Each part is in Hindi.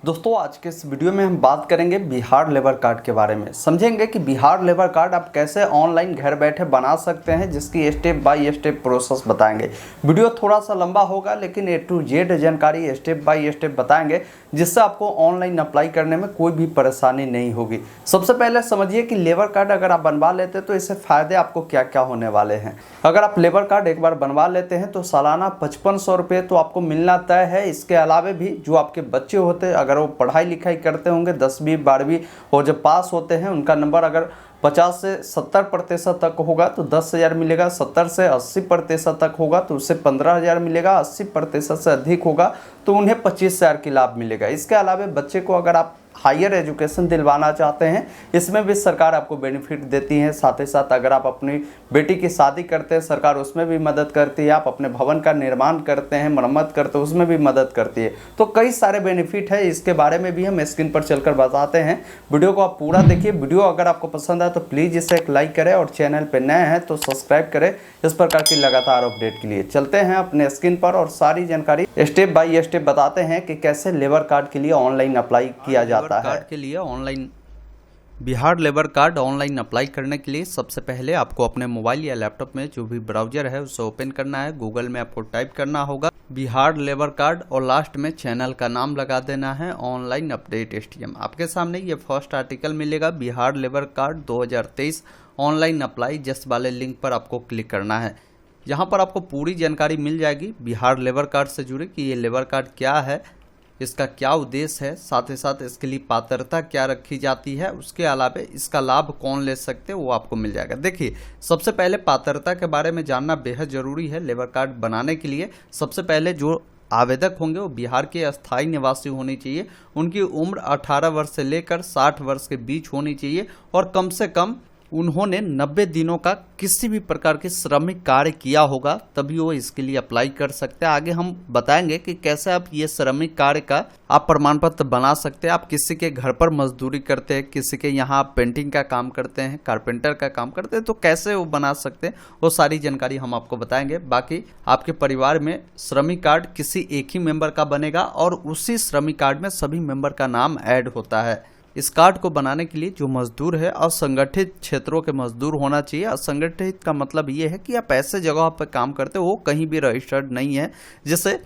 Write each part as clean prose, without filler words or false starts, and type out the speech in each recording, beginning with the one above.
दोस्तों आज के इस वीडियो में हम बात करेंगे बिहार लेबर कार्ड के बारे में। समझेंगे कि बिहार लेबर कार्ड आप कैसे ऑनलाइन घर बैठे बना सकते हैं, जिसकी स्टेप बाय स्टेप प्रोसेस बताएंगे। वीडियो थोड़ा सा लंबा होगा लेकिन A to Z जानकारी स्टेप बाय स्टेप बताएंगे, जिससे आपको ऑनलाइन अप्लाई करने में कोई भी परेशानी नहीं होगी। सबसे पहले समझिए कि लेबर कार्ड अगर आप बनवा लेते हैं तो इससे फ़ायदे आपको क्या क्या होने वाले हैं। अगर आप लेबर कार्ड एक बार बनवा लेते हैं तो सालाना 5500 रुपये तो आपको मिलना तय है। इसके अलावा भी जो आपके बच्चे होते हैं, अगर वो पढ़ाई लिखाई करते होंगे 10वीं 12वीं और जब पास होते हैं, उनका नंबर अगर 50 से 70% तक होगा तो 10,000 मिलेगा, 70 से 80% तक होगा तो उससे 15,000 मिलेगा, 80% से अधिक होगा तो उन्हें 25,000 की लाभ मिलेगा। इसके अलावा बच्चे को अगर आप हायर एजुकेशन दिलवाना चाहते हैं, इसमें भी सरकार आपको बेनिफिट देती है। साथ ही साथ अगर आप अपनी बेटी की शादी करते हैं, सरकार उसमें भी मदद करती है। आप अपने भवन का निर्माण करते हैं, मरम्मत करते हैं, उसमें भी मदद करती है। तो कई सारे बेनिफिट है, इसके बारे में भी हम स्क्रीन पर चलकर बताते हैं। वीडियो को आप पूरा देखिए। वीडियो अगर आपको पसंद आए तो प्लीज़ इसे एक लाइक करें और चैनल पर नए हैं तो सब्सक्राइब करें इस प्रकार की लगातार अपडेट के लिए। चलते हैं अपने स्क्रीन पर और सारी जानकारी स्टेप बाय स्टेप बताते हैं कि कैसे लेबर कार्ड के लिए ऑनलाइन अप्लाई किया जाता है। कार्ड के लिए online Bihar labour card online apply करने के लिए सबसे पहले आपको अपने मोबाइल या लैपटॉप में जो भी ब्राउजर है उसे ओपन करना है। गूगल में आपको टाइप करना होगा बिहार लेबर कार्ड और लास्ट में चैनल का नाम लगा देना है ऑनलाइन अपडेट STM। आपके सामने ये फर्स्ट आर्टिकल मिलेगा, Bihar labour card 2023 online apply just वाले लिंक पर आपको क्लिक करना है। यहाँ पर आपको पूरी जानकारी मिल जाएगी बिहार लेबर कार्ड से जुड़ी कि ये लेबर कार्ड क्या है, इसका क्या उद्देश्य है, साथ ही साथ इसके लिए पात्रता क्या रखी जाती है, उसके अलावा इसका लाभ कौन ले सकते हैं वो आपको मिल जाएगा। देखिए, सबसे पहले पात्रता के बारे में जानना बेहद ज़रूरी है। लेबर कार्ड बनाने के लिए सबसे पहले जो आवेदक होंगे वो बिहार के अस्थायी निवासी होनी चाहिए। उनकी उम्र 18 वर्ष से लेकर 60 वर्ष के बीच होनी चाहिए और कम से कम उन्होंने 90 दिनों का किसी भी प्रकार के श्रमिक कार्य किया होगा, तभी वो इसके लिए अप्लाई कर सकते हैं। आगे हम बताएंगे कि कैसे आप ये श्रमिक कार्य का आप प्रमाण पत्र बना सकते हैं। आप किसी के घर पर मजदूरी करते हैं, किसी के यहाँ पेंटिंग का काम करते हैं, कारपेंटर का काम करते हैं, तो कैसे वो बना सकते हैं वो सारी जानकारी हम आपको बताएंगे। बाकी आपके परिवार में श्रमिक कार्ड किसी एक ही मेंबर का बनेगा और उसी श्रमिक कार्ड में सभी मेंबर का नाम ऐड होता है। इस कार्ड को बनाने के लिए जो मजदूर है असंगठित क्षेत्रों के मजदूर होना चाहिए। असंगठित का मतलब ये है कि आप ऐसे जगह पर काम करते हो वो कहीं भी रजिस्टर्ड नहीं है। जैसे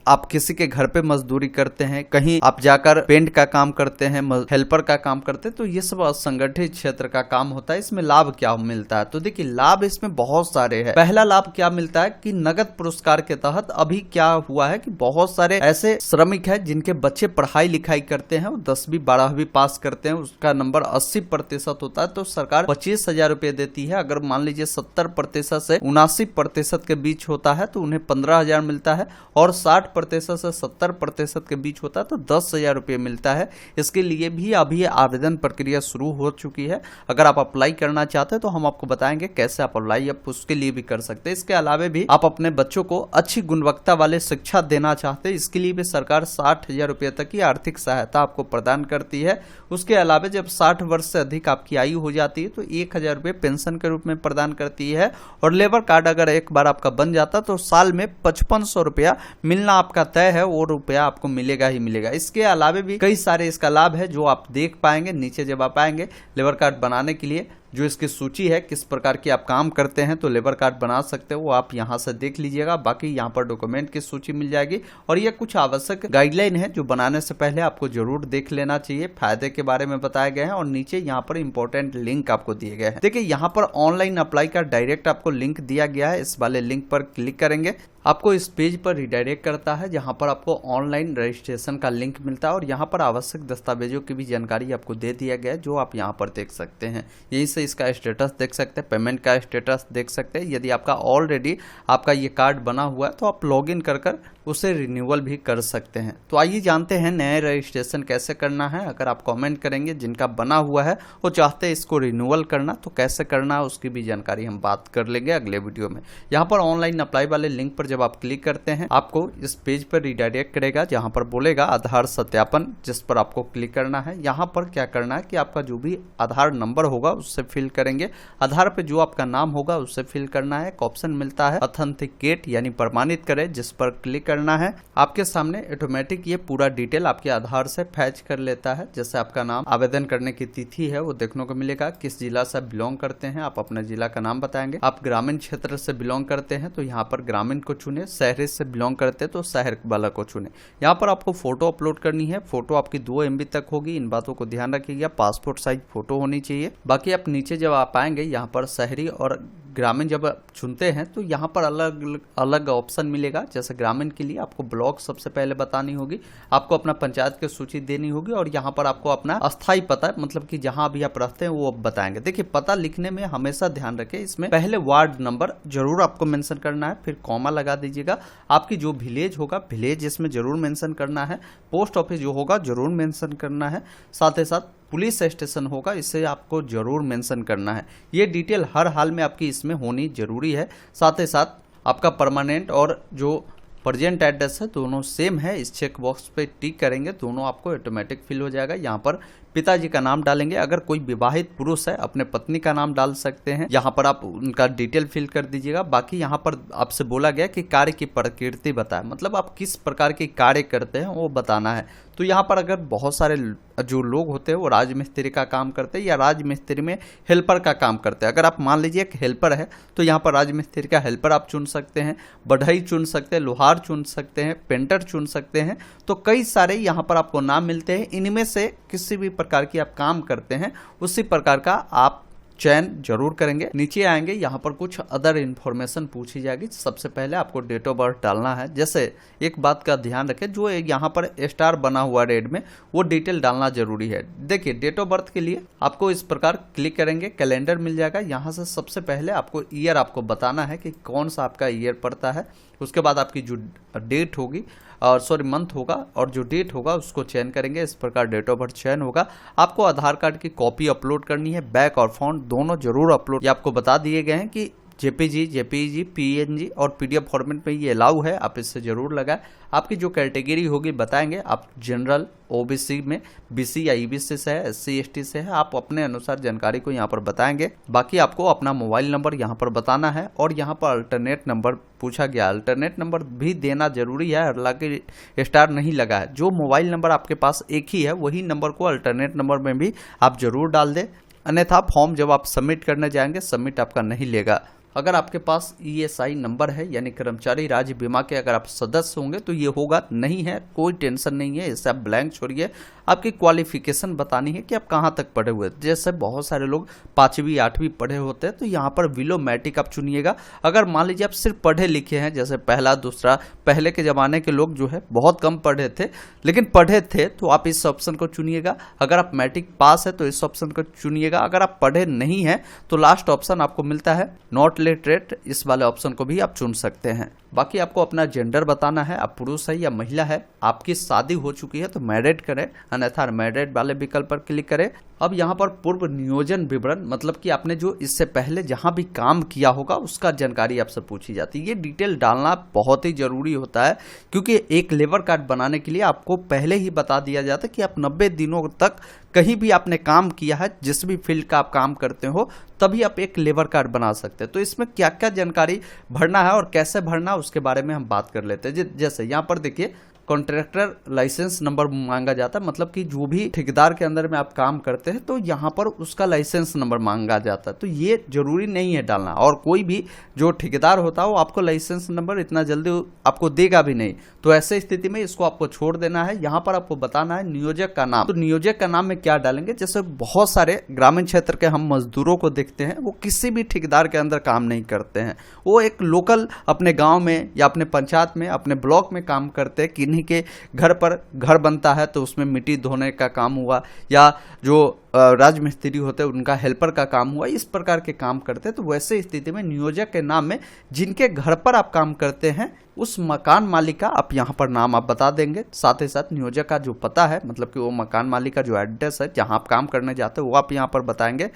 आप किसी के घर पे मजदूरी करते हैं, कहीं आप जाकर पेंट का काम करते हैं, हेल्पर का काम करते हैं, तो ये सब असंगठित क्षेत्र का काम होता है। इसमें लाभ क्या मिलता है तो देखिए, लाभ इसमें बहुत सारे हैं। पहला लाभ क्या मिलता है कि नगद पुरस्कार के तहत अभी क्या हुआ है कि बहुत सारे ऐसे श्रमिक हैं जिनके बच्चे पढ़ाई लिखाई करते हैं, 10वीं 12वीं पास करते हैं, उसका नंबर 80% होता है तो सरकार 25,000 रुपये देती है। अगर मान लीजिए 70% से 79% के बीच होता है तो उन्हें 15,000 मिलता है और 60% से 70% के बीच होता है तो 10,000 रुपये मिलता है। इसके लिए भी अभी आवेदन प्रक्रिया शुरू हो चुकी है। अगर आप अप्लाई करना चाहते हैं तो हम आपको बताएंगे कैसे आप अप्लाई आप उसके लिए भी कर सकते हैं। इसके अलावा भी आप अपने बच्चों को अच्छी गुणवत्ता वाले शिक्षा देना चाहते हैं, इसके लिए भी सरकार 60,000 रुपये तक की आर्थिक सहायता आपको प्रदान करती है। उसके अलावा जब 60 वर्ष से अधिक आपकी आयु हो जाती है तो 1,000 रुपये पेंशन के रूप में प्रदान करती है। और लेबर कार्ड अगर एक बार आपका बन जाता तो साल में 5500 रुपया मिलना आपका तय है, वो रुपया आपको मिलेगा ही मिलेगा। इसके अलावा भी कई सारे इसका लाभ है जो आप देख पाएंगे नीचे जब आप आएंगे। लेबर कार्ड बनाने के लिए जो इसकी सूची है किस प्रकार की आप काम करते हैं तो लेबर कार्ड बना सकते हो, वो आप यहाँ से देख लीजिएगा। बाकी यहाँ पर डॉक्यूमेंट की सूची मिल जाएगी और ये कुछ आवश्यक गाइडलाइन है जो बनाने से पहले आपको जरूर देख लेना चाहिए। फायदे के बारे में बताए गए हैं और नीचे यहाँ पर इंपॉर्टेंट लिंक आपको दिए गए हैं। देखिए, यहाँ पर ऑनलाइन अप्लाई का डायरेक्ट आपको लिंक दिया गया है। इस वाले लिंक पर क्लिक करेंगे आपको इस पेज पर रिडायरेक्ट करता है, जहां पर आपको ऑनलाइन रजिस्ट्रेशन का लिंक मिलता है और यहां पर आवश्यक दस्तावेजों की भी जानकारी आपको दे दिया गया है जो आप यहां पर देख सकते हैं। यहीं से इसका स्टेटस देख सकते हैं, पेमेंट का स्टेटस देख सकते हैं। यदि आपका ऑलरेडी आपका ये कार्ड बना हुआ है तो आप लॉगिन कर उसे रिन्यूअल भी कर सकते हैं। तो आइए जानते हैं नए रजिस्ट्रेशन कैसे करना है। अगर आप कमेंट करेंगे जिनका बना हुआ है वो चाहते हैं इसको रिन्यूअल करना, तो कैसे करना है उसकी भी जानकारी हम बात कर लेंगे अगले वीडियो में। यहाँ पर ऑनलाइन अप्लाई वाले लिंक पर जब आप क्लिक करते हैं आपको इस पेज पर रिडायरेक्ट करेगा, जहाँ पर बोलेगा आधार सत्यापन, जिस पर आपको क्लिक करना है। यहाँ पर क्या करना है कि आपका जो भी आधार नंबर होगा उससे फिल करेंगे। आधार पे जो आपका नाम होगा उसे फिल करना है। एक ऑप्शन मिलता है ऑथेंटिकेट यानी प्रमाणित करें, जिस पर क्लिक करना है। आपके सामने ऑटोमेटिक ये पूरा डिटेल आपके आधार से फैच कर लेता है। जैसे आपका नाम, आवेदन करने की तिथि है वो देखने को मिलेगा, किस जिला से बिलोंग करते हैं आप अपने जिला का नाम बताएंगे। आप ग्रामीण क्षेत्र से बिलोंग करते हैं तो यहाँ पर ग्रामीण को चुने, शहरी से बिलोंग करते हैं तो शहर वाला को चुने। यहाँ पर आपको फोटो अपलोड करनी है। फोटो आपकी 2 MB तक होगी, इन बातों को ध्यान रखिएगा। पासपोर्ट साइज फोटो होनी चाहिए। बाकी आप नीचे जब आप आएंगे यहाँ पर शहरी और ग्रामीण जब चुनते हैं तो यहाँ पर अलग अलग ऑप्शन मिलेगा। जैसे ग्रामीण के लिए आपको ब्लॉक सबसे पहले बतानी होगी, आपको अपना पंचायत की सूची देनी होगी और यहाँ पर आपको अपना अस्थायी पता, मतलब कि जहाँ भी आप रहते हैं वो बताएंगे। देखिए, पता लिखने में हमेशा ध्यान रखें, इसमें पहले वार्ड नंबर जरूर आपको मेंशन करना है, फिर कॉमा लगा दीजिएगा। आपकी जो विलेज होगा, विलेज इसमें जरूर मेंशन करना है। पोस्ट ऑफिस जो होगा जरूर मेंशन करना है। साथ ही साथ पुलिस स्टेशन होगा, इसे आपको जरूर मेंशन करना है। ये डिटेल हर हाल में आपकी इसमें होनी जरूरी है। साथ ही साथ आपका परमानेंट और जो प्रेजेंट एड्रेस है दोनों सेम है, इस चेक बॉक्स पे टिक करेंगे, दोनों आपको ऑटोमेटिक फिल हो जाएगा। यहाँ पर पिताजी का नाम डालेंगे, अगर कोई विवाहित पुरुष है अपने पत्नी का नाम डाल सकते हैं। यहाँ पर आप उनका डिटेल फिल कर दीजिएगा। बाकी यहाँ पर आपसे बोला गया कि कार्य की प्रकृति बताएं, मतलब आप किस प्रकार के कार्य करते हैं वो बताना है। तो यहाँ पर अगर बहुत सारे जो लोग होते हैं वो राजमिस्त्री का काम करते हैं या राजमिस्त्री में हेल्पर का काम करते हैं। अगर आप मान लीजिए एक हेल्पर है तो यहाँ पर राजमिस्त्री का हेल्पर आप चुन सकते हैं, बढ़ई चुन सकते हैं, लोहार चुन सकते हैं, पेंटर चुन सकते हैं। तो कई सारे यहाँ पर आपको नाम मिलते हैं। इनमें से किसी भी प्रकार की आप काम करते हैं उसी प्रकार का आप चयन जरूर करेंगे। नीचे आएंगे, यहाँ पर कुछ अदर इन्फॉर्मेशन पूछी जाएगी। सबसे पहले आपको डेट ऑफ बर्थ डालना है। जैसे एक बात का ध्यान रखें, जो यहाँ पर स्टार बना हुआ रेड में वो डिटेल डालना जरूरी है। देखिए, डेट ऑफ बर्थ के लिए आपको इस प्रकार क्लिक करेंगे, कैलेंडर मिल जाएगा। यहाँ से सबसे पहले आपको ईयर आपको बताना है कि कौन सा आपका ईयर पड़ता है। उसके बाद आपकी जो डेट होगी और मंथ होगा और जो डेट होगा उसको चयन करेंगे। इस प्रकार डेट ऑफ बर्थ चयन होगा। आपको आधार कार्ड की कॉपी अपलोड करनी है, बैक और फ्रंट दोनों जरूर अपलोड। ये आपको बता दिए गए हैं कि जेपीजी, PNG और PDF फॉर्मेट में ये अलाउ है, आप इससे जरूर लगाएं। आपकी जो कैटेगरी होगी बताएंगे, आप जनरल, OBC में BC या EBC से है, SC ST से है, आप अपने अनुसार जानकारी को यहाँ पर बताएंगे। बाकी आपको अपना मोबाइल नंबर यहाँ पर बताना है और यहाँ पर अल्टरनेट नंबर पूछा गया, अल्टरनेट नंबर भी देना जरूरी है। हालांकि स्टार नहीं लगा है, जो मोबाइल नंबर आपके पास एक ही है वही नंबर को अल्टरनेट नंबर में भी आप जरूर डाल दें, अन्यथा फॉर्म जब आप सबमिट करने जाएंगे सबमिट आपका नहीं लेगा। अगर आपके पास ESI नंबर है यानी कर्मचारी राज्य बीमा के अगर आप सदस्य होंगे तो ये होगा, नहीं है कोई टेंशन नहीं है, इसे आप ब्लैंक छोड़िए। आपकी क्वालिफिकेशन बतानी है कि आप कहाँ तक पढ़े हुए। जैसे बहुत सारे लोग 5वीं 8वीं पढ़े होते हैं तो यहाँ पर बिलो मैट्रिक आप चुनिएगा। अगर मान लीजिए आप सिर्फ पढ़े लिखे हैं, जैसे पहला दूसरा, पहले के ज़माने के लोग जो है बहुत कम पढ़े थे लेकिन पढ़े थे, तो आप इस ऑप्शन को चुनिएगा। अगर आप मैट्रिक पास है तो इस ऑप्शन को चुनिएगा। अगर आप पढ़े नहीं हैं तो लास्ट ऑप्शन आपको मिलता है नॉट लिटरेट, इस वाले ऑप्शन को भी आप चुन सकते हैं। बाकी आपको अपना जेंडर बताना है, आप पुरुष है या महिला है, आपकी शादी हो चुकी है तो मैरिड करें, अन्यथा मैरिड वाले विकल्प पर क्लिक करें। अब यहाँ पर पूर्व नियोजन विवरण, मतलब कि आपने जो इससे पहले जहाँ भी काम किया होगा उसका जानकारी आपसे पूछी जाती है। ये डिटेल डालना बहुत ही जरूरी होता है, क्योंकि एक लेबर कार्ड बनाने के लिए आपको पहले ही बता दिया जाता है कि आप 90 दिनों तक कहीं भी आपने काम किया है, जिस भी फील्ड का आप काम करते हो, तभी आप एक लेबर कार्ड बना सकते हैं। तो इसमें क्या क्या जानकारी भरना है और कैसे भरना, उसके बारे में हम बात कर लेते हैं। जैसे यहाँ पर देखिए, कॉन्ट्रैक्टर लाइसेंस नंबर मांगा जाता है, मतलब कि जो भी ठेकेदार के अंदर में आप काम करते हैं तो यहाँ पर उसका लाइसेंस नंबर मांगा जाता है। तो ये जरूरी नहीं है डालना, और कोई भी जो ठेकेदार होता है वो आपको लाइसेंस नंबर इतना जल्दी आपको देगा भी नहीं। तो ऐसे स्थिति में इसको आपको छोड़ देना है। यहाँ पर आपको बताना है नियोजक का नाम। तो नियोजक का नाम में क्या डालेंगे, जैसे बहुत सारे ग्रामीण क्षेत्र के हम मजदूरों को देखते हैं, वो किसी भी ठेकेदार के अंदर काम नहीं करते हैं, वो एक लोकल अपने गाँव में या अपने पंचायत में, अपने ब्लॉक में काम करते हैं। किन्हीं के घर पर घर बनता है तो उसमें मिट्टी धोने का काम हुआ, या जो राजमिस्त्री होते हैं उनका हेल्पर का काम हुआ, इस प्रकार के काम करते हैं। तो वैसे स्थिति में नियोजक के नाम में जिनके घर पर आप काम करते हैं उस मकान मालिक का आप यहाँ पर नाम आप बता देंगे। साथ ही साथ नियोजक का जो पता है, मतलब कि वो मकान मालिक का जो एड्रेस है जहाँ आप काम करने जाते हैं, वो आप यहाँ पर बताएंगे।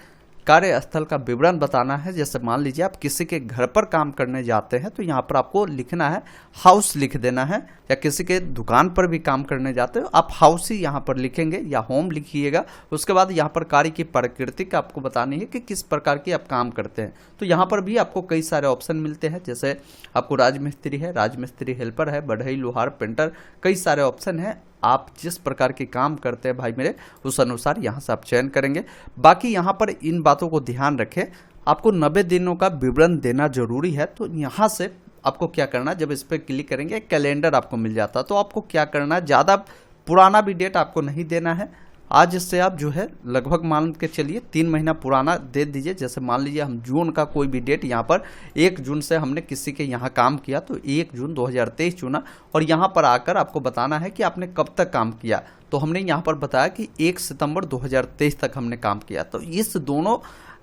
कार्यस्थल का विवरण बताना है। जैसे मान लीजिए आप किसी के घर पर काम करने जाते हैं तो यहाँ पर आपको लिखना है हाउस लिख देना है, या किसी के दुकान पर भी काम करने जाते हो आप हाउस ही यहाँ पर लिखेंगे या होम लिखिएगा। उसके बाद यहाँ पर कार्य की प्रकृति का आपको बतानी है कि किस प्रकार की आप काम करते हैं। तो यहाँ पर भी आपको कई सारे ऑप्शन मिलते हैं, जैसे आपको राजमिस्त्री है, राजमिस्त्री हेल्पर है, बढ़ई, लोहार, पेंटर, कई सारे ऑप्शन है। आप जिस प्रकार के काम करते हैं भाई मेरे उस अनुसार यहाँ से आप चयन करेंगे। बाकी यहाँ पर इन बातों को ध्यान रखें, आपको 90 दिनों का विवरण देना जरूरी है। तो यहाँ से आपको क्या करना, जब इस पर क्लिक करेंगे कैलेंडर आपको मिल जाता है। तो आपको क्या करना है, ज़्यादा पुराना भी डेट आपको नहीं देना है। आज से आप जो है लगभग मान के चलिए 3 महीना पुराना दे दीजिए। जैसे मान लीजिए हम जून का कोई भी डेट यहाँ पर 1 जून से हमने किसी के यहाँ काम किया तो 1 जून 2023 चुना, और यहाँ पर आकर आपको बताना है कि आपने कब तक काम किया। तो हमने यहाँ पर बताया कि 1 सितंबर 2023 तक हमने काम किया। तो इस दोनों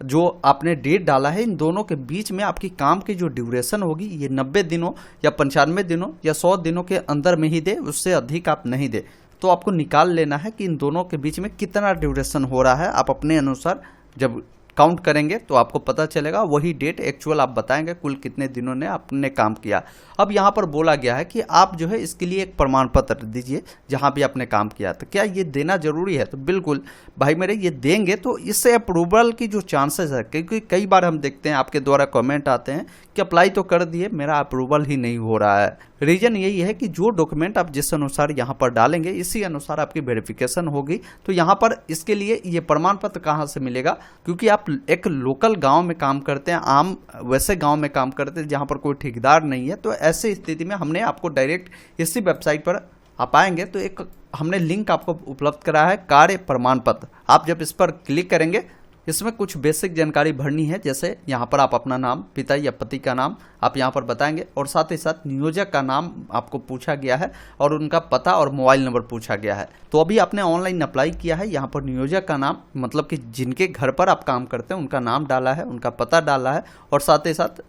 जो आपने डेट डाला है, इन दोनों के बीच में आपकी काम की जो ड्यूरेशन होगी ये 90 दिनों या 95 दिनों या 100 दिनों के अंदर में ही दे, उससे अधिक आप नहीं दे। तो आपको निकाल लेना है कि इन दोनों के बीच में कितना ड्यूरेशन हो रहा है। आप अपने अनुसार जब काउंट करेंगे तो आपको पता चलेगा, वही डेट एक्चुअल आप बताएंगे कुल कितने दिनों ने आपने काम किया। अब यहाँ पर बोला गया है कि आप जो है इसके लिए एक प्रमाण पत्र दीजिए जहाँ भी आपने काम किया। तो क्या ये देना जरूरी है? तो बिल्कुल भाई मेरे ये देंगे तो इससे अप्रूवल की जो चांसेस है, क्योंकि कई बार हम देखते हैं आपके द्वारा कमेंट आते हैं कि अप्लाई तो कर दिए, मेरा अप्रूवल ही नहीं हो रहा है। रीजन यही है कि जो डॉक्यूमेंट आप जिस अनुसार यहाँ पर डालेंगे इसी अनुसार आपकी वेरिफिकेशन होगी। तो यहाँ पर इसके लिए ये प्रमाण पत्र कहाँ से मिलेगा, क्योंकि आप एक लोकल गांव में काम करते हैं, आम वैसे गांव में काम करते हैं जहाँ पर कोई ठेकेदार नहीं है। तो ऐसी स्थिति में हमने आपको डायरेक्ट इसी वेबसाइट पर आप आएंगे तो एक हमने लिंक आपको उपलब्ध कराया है कार्य प्रमाण पत्र। आप जब इस पर क्लिक करेंगे इसमें कुछ बेसिक जानकारी भरनी है। जैसे यहाँ पर आप अपना नाम, पिता या पति का नाम आप यहाँ पर बताएंगे, और साथ ही साथ नियोजक का नाम आपको पूछा गया है और उनका पता और मोबाइल नंबर पूछा गया है। तो अभी आपने ऑनलाइन अप्लाई किया है, यहाँ पर नियोजक का नाम मतलब कि जिनके घर पर आप काम करते हैं उनका नाम डाला है, उनका पता डाला है, और साथ ही साथ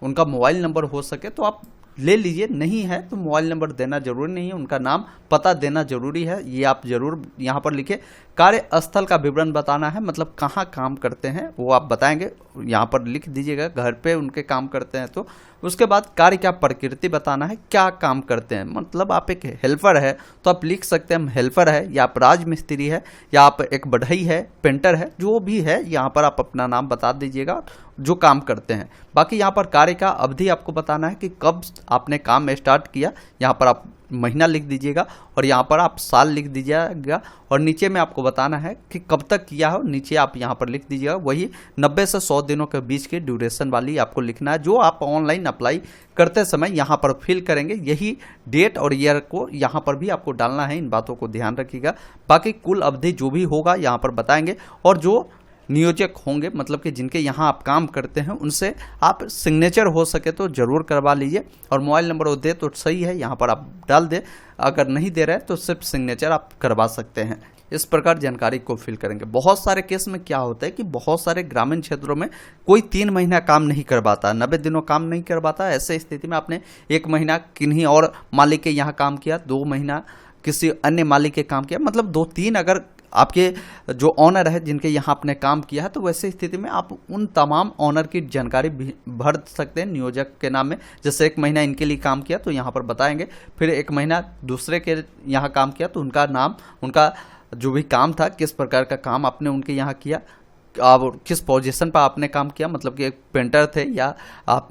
उनका मोबाइल नंबर हो सके तो आप ले लीजिए, नहीं है तो मोबाइल नंबर देना जरूरी नहीं है, उनका नाम पता देना जरूरी है। ये आप जरूर यहाँ पर लिखे। कार्यस्थल का विवरण बताना है, मतलब कहाँ काम करते हैं वो आप बताएंगे, यहाँ पर लिख दीजिएगा घर पे उनके काम करते हैं तो। उसके बाद कार्य क्या प्रकृति बताना है, क्या काम करते हैं, मतलब आप एक हेल्पर है तो आप लिख सकते हैं हम हेल्पर है, या आप राजमिस्त्री है, या आप एक बढ़ई है, पेंटर है, जो भी है यहाँ पर आप अपना नाम बता दीजिएगा जो काम करते हैं। बाकी यहाँ पर कार्य का अवधि आपको बताना है कि कब आपने काम स्टार्ट किया, यहाँ पर आप महीना लिख दीजिएगा और यहाँ पर आप साल लिख दीजिएगा, और नीचे में आपको बताना है कि कब तक किया हो, नीचे आप यहाँ पर लिख दीजिएगा। वही 90 से 100 दिनों के बीच की ड्यूरेशन वाली आपको लिखना है, जो आप ऑनलाइन अप्लाई करते समय यहाँ पर फिल करेंगे। यही डेट और ईयर को यहाँ पर भी आपको डालना है, इन बातों को ध्यान रखिएगा। बाकी कुल अवधि जो भी होगा यहाँ पर बताएंगे, और जो नियोजक होंगे मतलब कि जिनके यहाँ आप काम करते हैं उनसे आप सिग्नेचर हो सके तो ज़रूर करवा लीजिए, और मोबाइल नंबर वो दे तो सही है, यहाँ पर आप डाल दे, अगर नहीं दे रहे तो सिर्फ सिग्नेचर आप करवा सकते हैं। इस प्रकार जानकारी को फिल करेंगे। बहुत सारे केस में क्या होता है कि बहुत सारे ग्रामीण क्षेत्रों में कोई 3 महीना काम नहीं करवाता, 90 दिनों काम नहीं करवाता। ऐसे स्थिति में आपने 1 महीना किन्हीं और मालिक के यहाँ काम किया, 2 महीना किसी अन्य मालिक के काम किया, मतलब 2-3 अगर आपके जो ऑनर है जिनके यहाँ आपने काम किया है, तो वैसे स्थिति में आप उन तमाम ऑनर की जानकारी भर सकते हैं नियोजक के नाम में। जैसे 1 महीना इनके लिए काम किया तो यहाँ पर बताएंगे, फिर 1 महीना दूसरे के यहाँ काम किया तो उनका नाम, उनका जो भी काम था, किस प्रकार का काम आपने उनके यहाँ किया, आप किस पोजीशन पर आपने काम किया, मतलब कि एक पेंटर थे या आप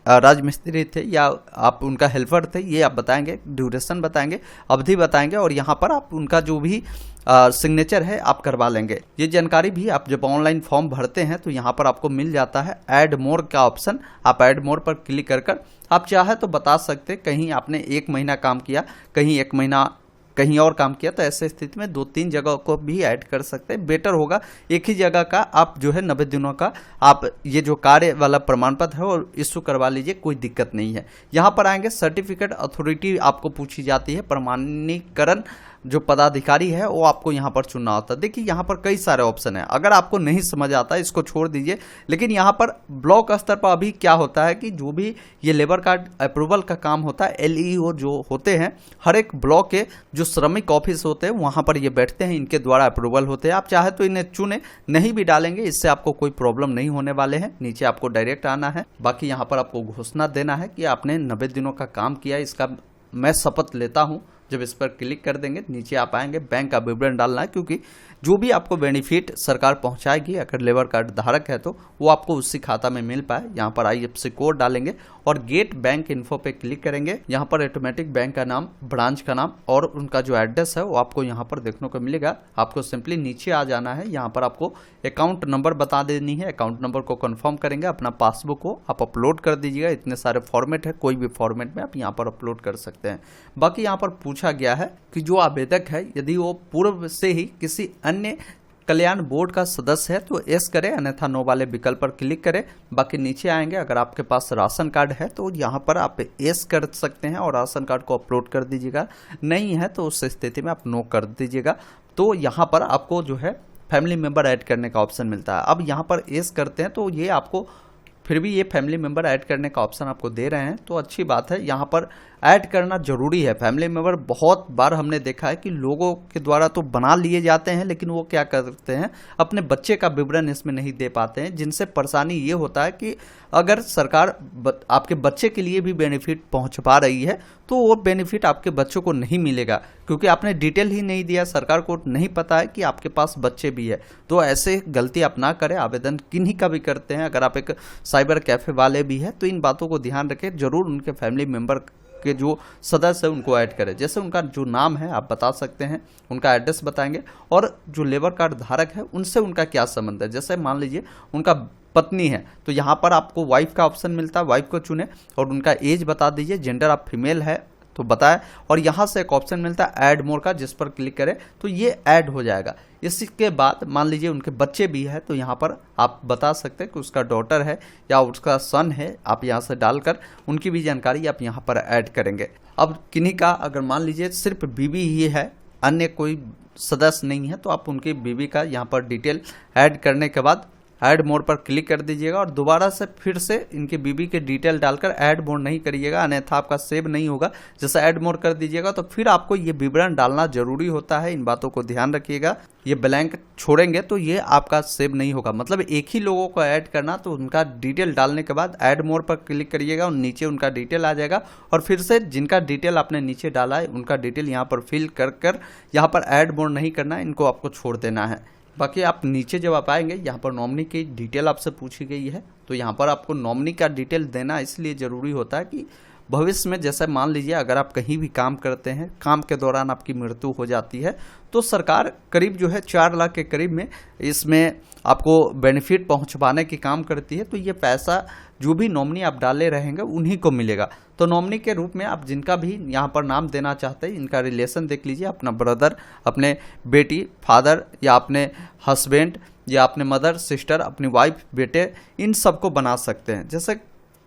राजमिस्त्री थे या आप उनका हेल्पर थे, ये आप बताएंगे, ड्यूरेशन बताएंगे, अवधि बताएंगे, और यहाँ पर आप उनका जो भी सिग्नेचर है आप करवा लेंगे। ये जानकारी भी आप जब ऑनलाइन फॉर्म भरते हैं तो यहाँ पर आपको मिल जाता है ऐड मोर का ऑप्शन। आप ऐड मोर पर क्लिक कर आप चाहे तो बता सकते, कहीं आपने 1 महीना काम किया, कहीं 1 महीना कहीं और काम किया, तो ऐसे स्थिति में 2-3 जगह को भी ऐड कर सकते हैं। बेटर होगा एक ही जगह का आप जो है 90 दिनों का आप ये जो कार्य वाला प्रमाण पत्र है और इशू करवा लीजिए, कोई दिक्कत नहीं है। यहाँ पर आएंगे सर्टिफिकेट अथॉरिटी आपको पूछी जाती है, प्रमाणीकरण जो पदाधिकारी है वो आपको यहाँ पर चुनना होता है। देखिए यहाँ पर कई सारे ऑप्शन है, अगर आपको नहीं समझ आता इसको छोड़ दीजिए। लेकिन यहाँ पर ब्लॉक स्तर पर अभी क्या होता है कि जो भी ये लेबर कार्ड अप्रूवल का काम होता है, LEO जो होते हैं हर एक ब्लॉक के जो श्रमिक ऑफिस होते हैं वहाँ पर ये बैठते हैं, इनके द्वारा अप्रूवल होते हैं। आप चाहे तो इन्हें चुने नहीं भी डालेंगे, इससे आपको कोई प्रॉब्लम नहीं होने वाले हैं। नीचे आपको डायरेक्ट आना है। बाकी यहाँ पर आपको घोषणा देना है कि आपने 90 दिनों का काम किया, इसका मैं शपथ लेता हूँ। जब इस पर क्लिक कर देंगे नीचे आप आएंगे, बैंक का विवरण डालना है, क्योंकि जो भी आपको बेनिफिट सरकार पहुंचाएगी अगर लेबर कार्ड धारक है तो वो आपको उसी खाता में मिल पाए। यहाँ पर IFSC कोड डालेंगे और गेट बैंक इन्फो पे क्लिक करेंगे। यहाँ पर ऑटोमेटिक बैंक का नाम, ब्रांच का नाम और उनका जो एड्रेस है वो आपको यहाँ पर देखने को मिलेगा। आपको सिंपली नीचे आ जाना है। यहाँ पर आपको अकाउंट नंबर बता देनी है। अकाउंट नंबर को कंफर्म करेंगे। अपना पासबुक को आप अपलोड कर दीजिएगा। इतने सारे फॉर्मेट है, कोई भी फॉर्मेट में आप यहाँ पर अपलोड कर सकते हैं। बाकी यहाँ पर पूछा गया है कि जो आवेदक है यदि वो पूर्व से ही किसी अन्य कल्याण बोर्ड का सदस्य है तो एस करें, अन्यथा नो वाले विकल्प पर क्लिक करें। बाकी नीचे आएंगे, अगर आपके पास राशन कार्ड है तो यहाँ पर आप एस कर सकते हैं और राशन कार्ड को अपलोड कर दीजिएगा। नहीं है तो उस स्थिति में आप नो कर दीजिएगा। तो यहाँ पर आपको जो है फैमिली मेंबर ऐड करने का ऑप्शन मिलता है। अब यहाँ पर एस करते हैं तो ये आपको फिर भी ये फैमिली मेंबर ऐड करने का ऑप्शन आपको दे रहे हैं, तो अच्छी बात है। यहाँ पर ऐड करना जरूरी है फैमिली मेंबर। बहुत बार हमने देखा है कि लोगों के द्वारा तो बना लिए जाते हैं लेकिन वो क्या करते हैं, अपने बच्चे का विवरण इसमें नहीं दे पाते हैं, जिनसे परेशानी ये होता है कि अगर सरकार आपके बच्चे के लिए भी बेनिफिट पहुंच पा रही है तो वो बेनिफिट आपके बच्चों को नहीं मिलेगा, क्योंकि आपने डिटेल ही नहीं दिया। सरकार को नहीं पता है कि आपके पास बच्चे भी है। तो ऐसे गलती आप ना करें। आवेदन किन्हीं का भी करते हैं, अगर आप एक साइबर कैफे वाले भी हैं तो इन बातों को ध्यान रखें। जरूर उनके फैमिली मेंबर के जो सदस्य है उनको ऐड करें। जैसे उनका जो नाम है आप बता सकते हैं, उनका एड्रेस बताएंगे और जो लेबर कार्ड धारक है उनसे उनका क्या संबंध है। जैसे मान लीजिए उनका पत्नी है तो यहाँ पर आपको वाइफ का ऑप्शन मिलता है, वाइफ को चुने और उनका एज बता दीजिए, जेंडर आप फीमेल है तो बताएं। और यहाँ से एक ऑप्शन मिलता है ऐड मोर का, जिस पर क्लिक करें तो ये ऐड हो जाएगा। इसके बाद मान लीजिए उनके बच्चे भी है तो यहाँ पर आप बता सकते हैं कि उसका डॉटर है या उसका सन है। आप यहाँ से डालकर उनकी भी जानकारी आप यहाँ पर ऐड करेंगे। अब किन्हीं का अगर मान लीजिए सिर्फ बीवी ही है, अन्य कोई सदस्य नहीं है, तो आप उनकी बीवी का यहाँ पर डिटेल ऐड करने के बाद ऐड मोड पर क्लिक कर दीजिएगा और दोबारा से फिर से इनकी बीबी के डिटेल डालकर ऐड मोड नहीं करिएगा, अन्यथा आपका सेव नहीं होगा। जैसे ऐड मोड कर दीजिएगा तो फिर आपको ये विवरण डालना जरूरी होता है। इन बातों को ध्यान रखिएगा। ये ब्लैंक छोड़ेंगे तो ये आपका सेव नहीं होगा। मतलब एक ही लोगों को ऐड करना, तो उनका डिटेल डालने के बाद ऐड मोड पर क्लिक करिएगा और नीचे उनका डिटेल आ जाएगा और फिर से जिनका डिटेल आपने नीचे डाला है उनका डिटेल यहाँ पर फिल कर यहाँ पर ऐड मोड नहीं करना है, इनको आपको छोड़ देना है। बाकी आप नीचे जब आप आएंगे यहाँ पर नॉमिनी की डिटेल आपसे पूछी गई है, तो यहाँ पर आपको नॉमिनी का डिटेल देना इसलिए ज़रूरी होता है कि भविष्य में जैसे मान लीजिए अगर आप कहीं भी काम करते हैं, काम के दौरान आपकी मृत्यु हो जाती है तो सरकार करीब जो है 4 लाख के करीब में इसमें आपको बेनिफिट पहुंचवाने की काम करती है। तो ये पैसा जो भी नॉमिनी आप डाले रहेंगे उन्हीं को मिलेगा। तो नॉमिनी के रूप में आप जिनका भी यहाँ पर नाम देना चाहते हैं, इनका रिलेशन देख लीजिए, अपना ब्रदर, अपने बेटी, फादर या अपने हस्बैंड या अपने मदर, सिस्टर, अपनी वाइफ, बेटे, इन सबको बना सकते हैं। जैसे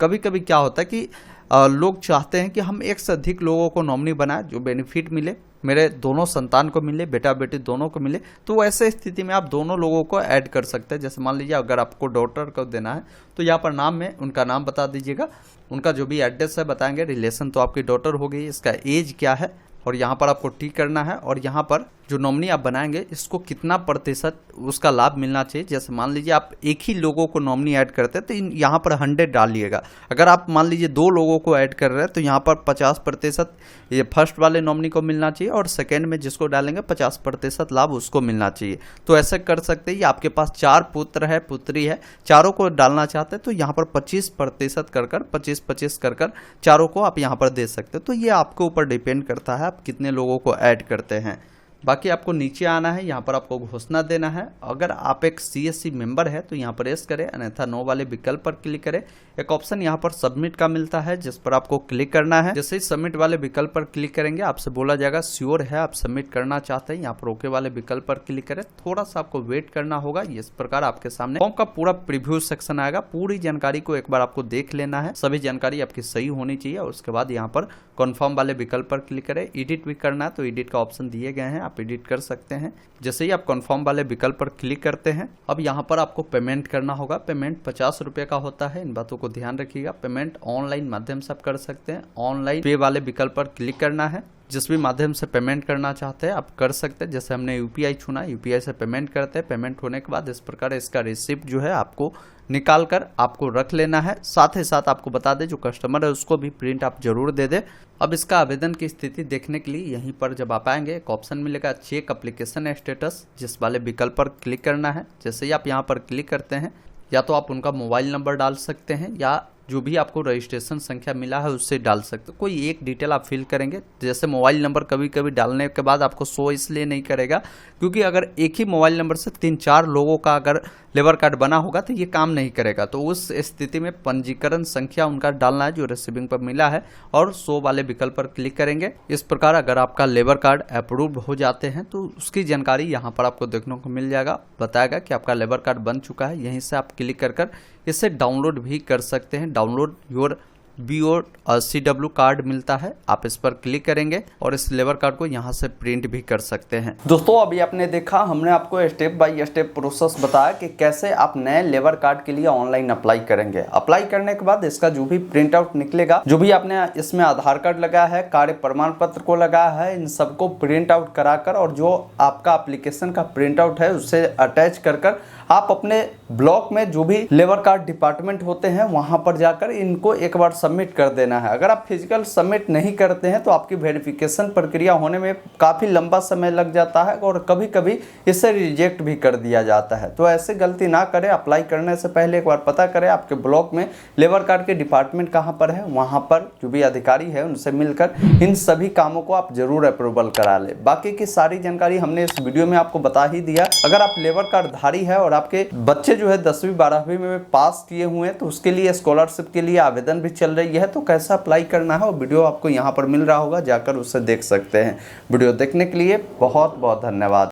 कभी कभी क्या होता है कि लोग चाहते हैं कि हम एक से अधिक लोगों को नॉमिनी बनाएं, जो बेनिफिट मिले, मेरे दोनों संतान को मिले, बेटा बेटी दोनों को मिले। तो ऐसे स्थिति में आप दोनों लोगों को ऐड कर सकते हैं। जैसे मान लीजिए अगर आपको डॉटर को देना है तो यहाँ पर नाम में उनका नाम बता दीजिएगा, उनका जो भी एड्रेस है बताएंगे, रिलेशन तो आपकी डॉटर हो गई, इसका एज क्या है और यहाँ पर आपको टिक करना है। और यहाँ पर जो नॉमिनी आप बनाएंगे इसको कितना प्रतिशत उसका लाभ मिलना चाहिए। जैसे मान लीजिए आप एक ही लोगों को नॉमिनी ऐड करते हैं तो यहाँ पर 100 डालिएगा। अगर आप मान लीजिए 2 लोगों को ऐड कर रहे हैं तो यहाँ पर 50% ये फर्स्ट वाले नॉमिनी को मिलना चाहिए और सेकेंड में जिसको डालेंगे 50% लाभ उसको मिलना चाहिए। तो ऐसे कर सकते हैं। आपके पास 4 पुत्र है, पुत्री है, चारों को डालना चाहते हैं तो यहाँ पर 25% कर 25-25 कर चारों को आप यहाँ पर दे सकते हैं। तो ये आपके ऊपर डिपेंड करता है आप कितने लोगों को ऐड करते हैं। बाकी आपको नीचे आना है, यहाँ पर आपको घोषणा देना है। अगर आप एक CSC मेंबर है तो यहाँ पर एस करें, अन्यथा नो वाले विकल्प पर क्लिक करें। एक ऑप्शन यहाँ पर सबमिट का मिलता है, जिस पर आपको क्लिक करना है। जैसे ही सबमिट वाले विकल्प पर क्लिक करेंगे आपसे बोला जाएगा श्योर है आप सबमिट करना चाहते हैं, यहाँ पर ओके वाले विकल्प पर क्लिक करें। थोड़ा सा आपको वेट करना होगा। इस प्रकार आपके सामने फॉर्म का पूरा प्रीव्यू सेक्शन आएगा। पूरी जानकारी को एक बार आपको देख लेना है, सभी जानकारी आपकी सही होनी चाहिए। और उसके बाद यहाँ पर कन्फर्म वाले विकल्प पर क्लिक करें। एडिट भी करना है तो एडिट का ऑप्शन दिए गए हैं, आप एडिट कर सकते हैं। जैसे ही आप कन्फर्म वाले विकल्प पर क्लिक करते हैं, अब यहाँ पर आपको पेमेंट करना होगा। पेमेंट 50 रुपये का होता है, इन बातों को ध्यान रखिएगा। पेमेंट ऑनलाइन माध्यम से आप कर सकते हैं। ऑनलाइन पे वाले विकल्प पर क्लिक करना है। जिस भी माध्यम से पेमेंट करना चाहते हैं आप कर सकते हैं। जैसे हमने यूपीआई चुना, यूपीआई से पेमेंट करते हैं। पेमेंट होने के बाद इस प्रकार इसका रिसिप्ट जो है आपको निकाल कर आपको रख लेना है। साथ ही साथ आपको बता दें जो कस्टमर है उसको भी प्रिंट आप जरूर दे दें। अब इसका आवेदन की स्थिति देखने के लिए यहीं पर जब आप आएंगे एक ऑप्शन मिलेगा चेक एप्लीकेशन स्टेटस, जिस वाले विकल्प पर क्लिक करना है। जैसे ही आप यहाँ पर क्लिक करते हैं, या तो आप उनका मोबाइल नंबर डाल सकते हैं या जो भी आपको रजिस्ट्रेशन संख्या मिला है उससे डाल सकते हो। कोई एक डिटेल आप फिल करेंगे। जैसे मोबाइल नंबर कभी कभी डालने के बाद आपको शो इसलिए नहीं करेगा क्योंकि अगर एक ही मोबाइल नंबर से 3-4 लोगों का अगर लेबर कार्ड बना होगा तो ये काम नहीं करेगा। तो उस स्थिति में पंजीकरण संख्या उनका डालना है जो रिसीविंग पर मिला है, और शो वाले विकल्प पर क्लिक करेंगे। इस प्रकार अगर आपका लेबर कार्ड अप्रूव हो जाते हैं तो उसकी जानकारी यहाँ पर आपको देखने को मिल जाएगा। बताएगा कि आपका लेबर कार्ड बन चुका है। यहीं से आप क्लिक कर इसे डाउनलोड भी कर सकते हैं। डाउनलोड योर BOCW कार्ड मिलता है, आप इस पर क्लिक करेंगे और इस लेबर कार्ड को यहाँ से प्रिंट भी कर सकते हैं। दोस्तों अभी आपने देखा, हमने आपको स्टेप बाय स्टेप प्रोसेस बताया कि कैसे आप नए लेबर कार्ड के लिए ऑनलाइन अप्लाई करेंगे। अप्लाई करने के बाद इसका जो भी प्रिंट आउट निकलेगा, जो भी आपने इसमें आधार कार्ड लगाया है, कार्य प्रमाण पत्र को लगाया है, इन सबको प्रिंट आउट कराकर और जो आपका एप्लीकेशन का प्रिंट आउट है उससे अटैच कर आप अपने ब्लॉक में जो भी लेबर कार्ड डिपार्टमेंट होते हैं वहां पर जाकर इनको एक बार सबमिट कर देना है। अगर आप फिजिकल सबमिट नहीं करते हैं तो आपकी वेरिफिकेशन प्रक्रिया होने में काफ़ी लंबा समय लग जाता है और कभी कभी इसे रिजेक्ट भी कर दिया जाता है। तो ऐसे गलती ना करें। अप्लाई करने से पहले एक बार पता करें आपके ब्लॉक में लेबर कार्ड के डिपार्टमेंट कहाँ पर है, वहाँ पर जो भी अधिकारी है उनसे मिलकर इन सभी कामों को आप जरूर अप्रूवल करा लें। बाकी की सारी जानकारी हमने इस वीडियो में आपको बता ही दिया। अगर आप लेबर कार्ड धारी है और आपके बच्चे जो है 10वीं 12वीं में पास किए हुए हैं तो उसके लिए स्कॉलरशिप के लिए आवेदन भी चल रही है। तो कैसा अप्लाई करना है वो वीडियो आपको यहाँ पर मिल रहा होगा, जाकर उससे देख सकते हैं। वीडियो देखने के लिए बहुत बहुत धन्यवाद।